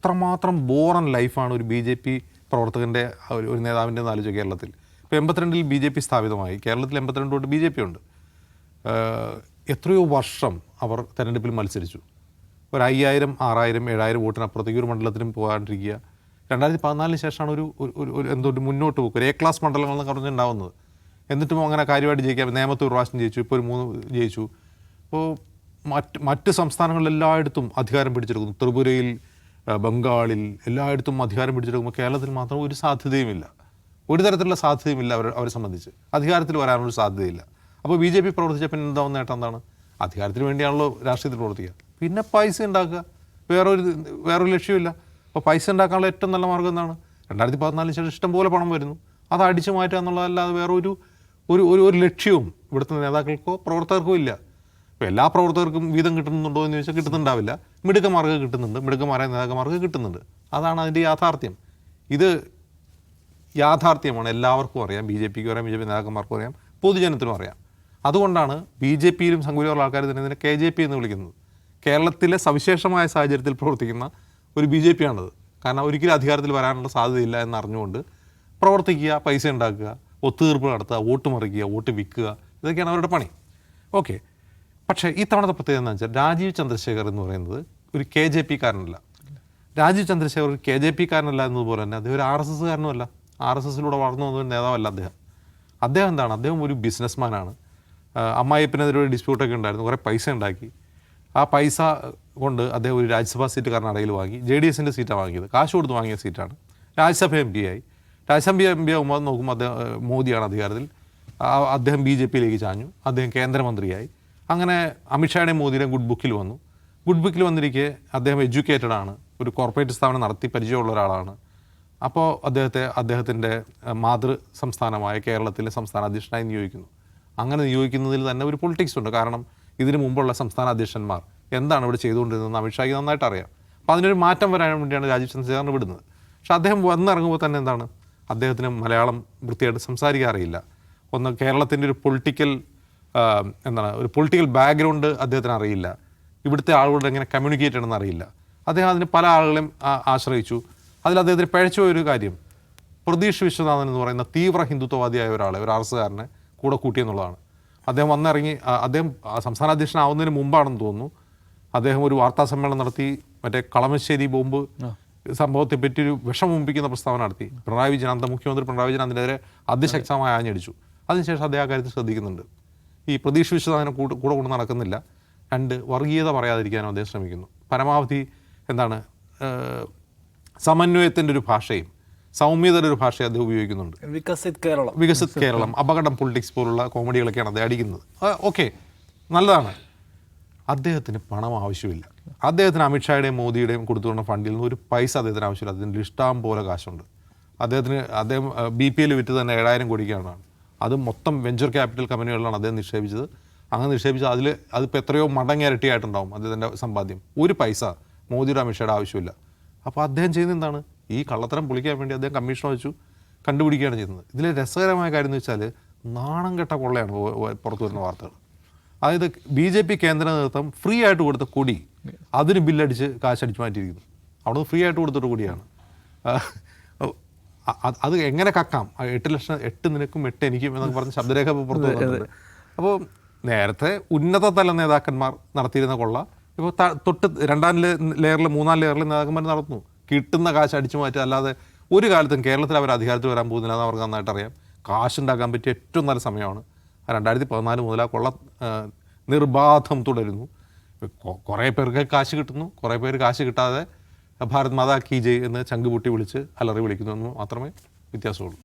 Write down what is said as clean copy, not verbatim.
എത്രമാത്രം ബോറൻ ലൈഫാണ് ഒരു BJP പ്രവർത്തകൻ്റെ ഒരു നേതാവിൻ്റെ ആലോചിക്കുക കേരളത്തിൽ. ഇപ്പോൾ 82-ൽ BJP സ്ഥാപിതമായി. കേരളത്തിൽ 82 തൊട്ട് BJP ഉണ്ട്. എത്രയോ വർഷം അവർ തെരഞ്ഞെടുപ്പിൽ മത്സരിച്ചു. ഒരു 5000, 6000, 7000 വോട്ടിനപ്പുറത്തേക്ക് ഒരു മണ്ഡലത്തിനും പോകാണ്ടിരിക്കുക. 2014 ശേഷമാണ് ഒരു മുന്നോട്ട് പോക്ക്, ഒരു A ക്ലാസ് മണ്ഡലങ്ങളെന്ന് പറഞ്ഞുണ്ടാവുന്നത്. എന്നിട്ടും അങ്ങനെ കാര്യമായിട്ട് ജയിക്കാം. നേമത്ത് ഒരു പ്രാവശ്യം ജയിച്ചു, ഇപ്പോൾ ഒരു 3 ജയിച്ചു. അപ്പോൾ മറ്റ് സംസ്ഥാനങ്ങളിലെല്ലായിടത്തും അധികാരം പിടിച്ചെടുക്കുന്നു. ത്രിപുരയിൽ, ബംഗാളിൽ എല്ലായിടത്തും അധികാരം പിടിച്ചെടുക്കുമ്പോൾ കേരളത്തിൽ മാത്രം ഒരു സാധ്യതയുമില്ല, ഒരു തരത്തിലുള്ള സാധ്യതയുമില്ല. അവരെ സംബന്ധിച്ച് അധികാരത്തിൽ വരാനൊരു സാധ്യതയില്ല. അപ്പോൾ BJP പ്രവർത്തിച്ച പിന്നെ എന്താവുന്ന നേട്ടം എന്താണ്? അധികാരത്തിന് വേണ്ടിയാണല്ലോ രാഷ്ട്രീയത്തിൽ പ്രവർത്തിക്കുക. പിന്നെ പൈസ ഉണ്ടാക്കുക, വേറൊരു ലക്ഷ്യമില്ല. അപ്പോൾ പൈസ ഉണ്ടാക്കാനുള്ള ഏറ്റവും നല്ല മാർഗ്ഗം എന്താണ്? 2014 ശേഷം ഇഷ്ടംപോലെ പണം വരുന്നു, അത് അടിച്ചു മാറ്റുക എന്നുള്ളതല്ലാതെ വേറെ ഒരു ലക്ഷ്യവും ഇവിടുത്തെ നേതാക്കൾക്കോ പ്രവർത്തകർക്കോ ഇല്ല. ഇപ്പോൾ എല്ലാ പ്രവർത്തകർക്കും വീതം കിട്ടുന്നുണ്ടോ എന്ന് ചോദിച്ചാൽ കിട്ടുന്നുണ്ടാവില്ല. മിടുക്കന്മാർക്ക് കിട്ടുന്നുണ്ട്, മിടുക്കന്മാരായ നേതാക്കന്മാർക്ക് കിട്ടുന്നുണ്ട്. അതാണ് അതിൻ്റെ യാഥാർത്ഥ്യം. ഇത് യാഥാർത്ഥ്യമാണ്, എല്ലാവർക്കും അറിയാം. BJPക്ക് അറിയാം, BJP നേതാക്കന്മാർക്കും അറിയാം, പൊതുജനത്തിനും അറിയാം. അതുകൊണ്ടാണ് BJPയിലും സംഘപരിവാറുള്ള ആൾക്കാർ തന്നെ ഇതിനെ KJP എന്ന് വിളിക്കുന്നത്. കേരളത്തിലെ സവിശേഷമായ സാഹചര്യത്തിൽ പ്രവർത്തിക്കുന്ന ഒരു BJP ആണത്. കാരണം ഒരിക്കലും അധികാരത്തിൽ വരാനുള്ള സാധ്യതയില്ല എന്നറിഞ്ഞുകൊണ്ട് പ്രവർത്തിക്കുക, പൈസ ഉണ്ടാക്കുക, ഒത്തുതീർപ്പ് നടത്തുക, വോട്ട് മറിക്കുക, വോട്ട് വിൽക്കുക, ഇതൊക്കെയാണ് അവരുടെ പണി. ഓക്കെ. പക്ഷേ ഈ തവണത്തെ പ്രത്യേകത എന്താണെന്ന് വെച്ചാൽ രാജീവ് ചന്ദ്രശേഖർ എന്ന് പറയുന്നത് ഒരു KJPക്കാരനല്ല. രാജീവ് ചന്ദ്രശേഖർ ഒരു KJPക്കാരനല്ല എന്നതുപോലെ തന്നെ അദ്ദേഹം ഒരു RSSകാരനുമല്ല. RSSലൂടെ വളർന്നു വന്ന ഒരു നേതാവല്ല അദ്ദേഹം. അദ്ദേഹം എന്താണ്? അദ്ദേഹം ഒരു ബിസിനസ്മാനാണ്. അമ്മായിയപ്പനെതിരെ ഒരു ഡിസ്പ്യൂട്ടൊക്കെ ഉണ്ടായിരുന്നു, കുറേ പൈസ ഉണ്ടാക്കി. ആ പൈസ കൊണ്ട് അദ്ദേഹം ഒരു രാജ്യസഭാ സീറ്റ് കർണാടകയിൽ വാങ്ങി. JDSൻ്റെ സീറ്റാണ് വാങ്ങിയത്, കാശ് കൊടുത്ത് വാങ്ങിയ സീറ്റാണ്. രാജ്യസഭ MP ആയി. രാജ്യസഭ MP ആകുമ്പോൾ നോക്കുമ്പോൾ അദ്ദേഹം മോദിയാണ് അധികാരത്തിൽ. അദ്ദേഹം BJPയിലേക്ക് ചാഞ്ഞു. അദ്ദേഹം കേന്ദ്രമന്ത്രിയായി. അങ്ങനെ അമിത്ഷായുടെയും മോദിയുടെയും ഗുഡ് ബുക്കിൽ വന്നു. ഗുഡ് ബുക്കിൽ വന്നിരിക്കെ അദ്ദേഹം എഡ്യൂക്കേറ്റഡ് ആണ്, ഒരു കോർപ്പറേറ്റ് സ്ഥാപനം നടത്തി പരിചയമുള്ള ഒരാളാണ്. അപ്പോൾ അദ്ദേഹത്തിൻ്റെ മാതൃ സംസ്ഥാനമായ കേരളത്തിലെ സംസ്ഥാന അധ്യക്ഷനായി നിയോഗിക്കുന്നു. അങ്ങനെ നിയോഗിക്കുന്നതിൽ തന്നെ ഒരു പൊളിറ്റിക്സ് ഉണ്ട്. കാരണം ഇതിനു മുമ്പുള്ള സംസ്ഥാന അധ്യക്ഷന്മാർ എന്താണ് ഇവിടെ ചെയ്തുകൊണ്ടിരുന്നതെന്ന് അമിത്ഷായ്ക്ക് നന്നായിട്ട് അറിയാം. അപ്പോൾ അതിനൊരു മാറ്റം വരാൻ വേണ്ടിയാണ് രാജീവ് ചന്ദ്രശേഖറിനെ വിടുന്നത്. പക്ഷേ അദ്ദേഹം വന്നിറങ്ങുമ്പോൾ തന്നെ എന്താണ്, അദ്ദേഹത്തിന് മലയാളം വൃത്തിയായിട്ട് സംസാരിക്കാൻ അറിയില്ല. ഒന്ന് കേരളത്തിൻ്റെ ഒരു പൊളിറ്റിക്കൽ ബാക്ക്ഗ്രൗണ്ട് അദ്ദേഹത്തിന് അറിയില്ല. ഇവിടുത്തെ ആളുകളോട് എങ്ങനെ കമ്മ്യൂണിക്കേറ്റ് ചെയ്യണമെന്ന് അറിയില്ല. അദ്ദേഹം അതിന് പല ആളുകളെയും ആശ്രയിച്ചു. അതിൽ അദ്ദേഹത്തിന് പിഴച്ചുപോയൊരു കാര്യം, പ്രതീഷ് വിശ്വനാഥൻ എന്ന് പറയുന്ന തീവ്ര ഹിന്ദുത്വവാദിയായ ഒരാളെ, ഒരു RSSകാരനെ കൂടെ കൂട്ടിയെന്നുള്ളതാണ്. അദ്ദേഹം വന്നിറങ്ങി, അദ്ദേഹം സംസ്ഥാന അധ്യക്ഷനാവുന്നതിന് മുമ്പാണെന്ന് തോന്നുന്നു, അദ്ദേഹം ഒരു വാർത്താ സമ്മേളനം നടത്തി. മറ്റേ കളമശ്ശേരി ബോംബ് സംഭവത്തെ പറ്റി ഒരു വിഷമമുമ്പിക്കുന്ന പ്രസ്താവന നടത്തി. മുഖ്യമന്ത്രി പിണറായി വിജയൻ അതിനെതിരെ അതിശക്തമായി ആഞ്ഞടിച്ചു. അതിനുശേഷം അദ്ദേഹം ആ കാര്യത്തിൽ ശ്രദ്ധിക്കുന്നുണ്ട്. ഈ പ്രതീഷ് വിശ്വനാഥനെ കൂടെ കൊണ്ട് നടക്കുന്നില്ല. 2, വർഗീയത പറയാതിരിക്കാനും അദ്ദേഹം ശ്രമിക്കുന്നു. പരമാവധി സമന്വയത്തിൻ്റെ ഒരു ഭാഷയും സൗമ്യതയുടെ ഒരു ഭാഷയെ അദ്ദേഹം ഉപയോഗിക്കുന്നുണ്ട്. വികസിത് കേരളം, അപകടം പൊളിറ്റിക്സ് പോലുള്ള കോമഡികളൊക്കെയാണ് അദ്ദേഹം അടിക്കുന്നത്. ഓക്കെ, നല്ലതാണ്. അദ്ദേഹത്തിന് പണം ആവശ്യമില്ല. അദ്ദേഹത്തിന് അമിത്ഷായുടെയും മോദിയുടെയും കൊടുത്തുകൊണ്ട ഫണ്ടിൽ നിന്ന് ഒരു പൈസ അദ്ദേഹത്തിന് ആവശ്യമില്ല. അതിൻ്റെ ഇഷ്ടം പോലെ കാശുണ്ട്. അദ്ദേഹം BPL വിറ്റ് തന്നെ 7000 കോടിക്കാണ്. അത് മൊത്തം വെഞ്ചർ ക്യാപിറ്റൽ കമ്പനികളിലാണ് അദ്ദേഹം നിക്ഷേപിച്ചത്. അങ്ങനെ നിക്ഷേപിച്ചത് അതിപ്പോൾ എത്രയോ മടങ്ങ് ഇരട്ടിയായിട്ടുണ്ടാവും അദ്ദേഹത്തിൻ്റെ സമ്പാദ്യം. ഒരു പൈസ മോദിയുടെ അമിത്ഷായുടെ ആവശ്യമില്ല. അപ്പോൾ അദ്ദേഹം ചെയ്യുന്നത് എന്താണ്? ഈ കള്ളത്തരം പൊളിക്കാൻ വേണ്ടി അദ്ദേഹം കമ്മീഷൻ വെച്ചു കണ്ടുപിടിക്കുകയാണ് ചെയ്യുന്നത്. ഇതിലെ രസകരമായ കാര്യം എന്ന് വെച്ചാൽ നാണം കെട്ട കൊള്ളയാണ് പുറത്തു വരുന്ന വാർത്തകൾ. അതായത് BJP കേന്ദ്ര നേതൃത്വം ഫ്രീ ആയിട്ട് കൊടുത്ത കൊടി അതിന് ബില്ലടിച്ച് കാശടിച്ച് മാറ്റിയിരിക്കുന്നു. അവിടെ ഫ്രീ ആയിട്ട് കൊടുത്തിട്ട് കൂടിയാണ്. അത് എങ്ങനെ കക്കാം? 8 ലക്ഷം, 8 നിനക്കും 8 എനിക്കും എന്നൊക്കെ പറഞ്ഞ് ശബ്ദരേഖ പുറത്തു വരുന്നുണ്ട്. അപ്പോൾ നേരത്തെ ഉന്നത തല നേതാക്കന്മാർ നടത്തിയിരുന്ന കൊള്ള ഇപ്പോൾ തൊട്ട് 2ാം ലെയറിൽ 3ാം ലെയറിൽ നേതാക്കന്മാർ നടത്തുന്നു. കിട്ടുന്ന കാശ് അടിച്ചു മാറ്റുക. അല്ലാതെ ഒരു കാലത്തും കേരളത്തിൽ അവർ അധികാരത്തിൽ വരാൻ പോകുന്നില്ല എന്ന് അവർക്ക് നന്നായിട്ട് അറിയാം. കാശുണ്ടാക്കാൻ പറ്റിയ ഏറ്റവും നല്ല സമയമാണ്. 2014 മുതൽ ആ കൊള്ള നിർബാധം തുടരുന്നു. കുറേ പേർക്ക് കാശ് കിട്ടുന്നു, കുറേ പേര് കാശ് കിട്ടാതെ ഭാരത് മാതാ കി ജയ് എന്ന് ചങ്കുപൊട്ടി വിളിച്ച് അലറി വിളിക്കുന്നു എന്ന് മാത്രമേ വ്യത്യാസമുള്ളൂ.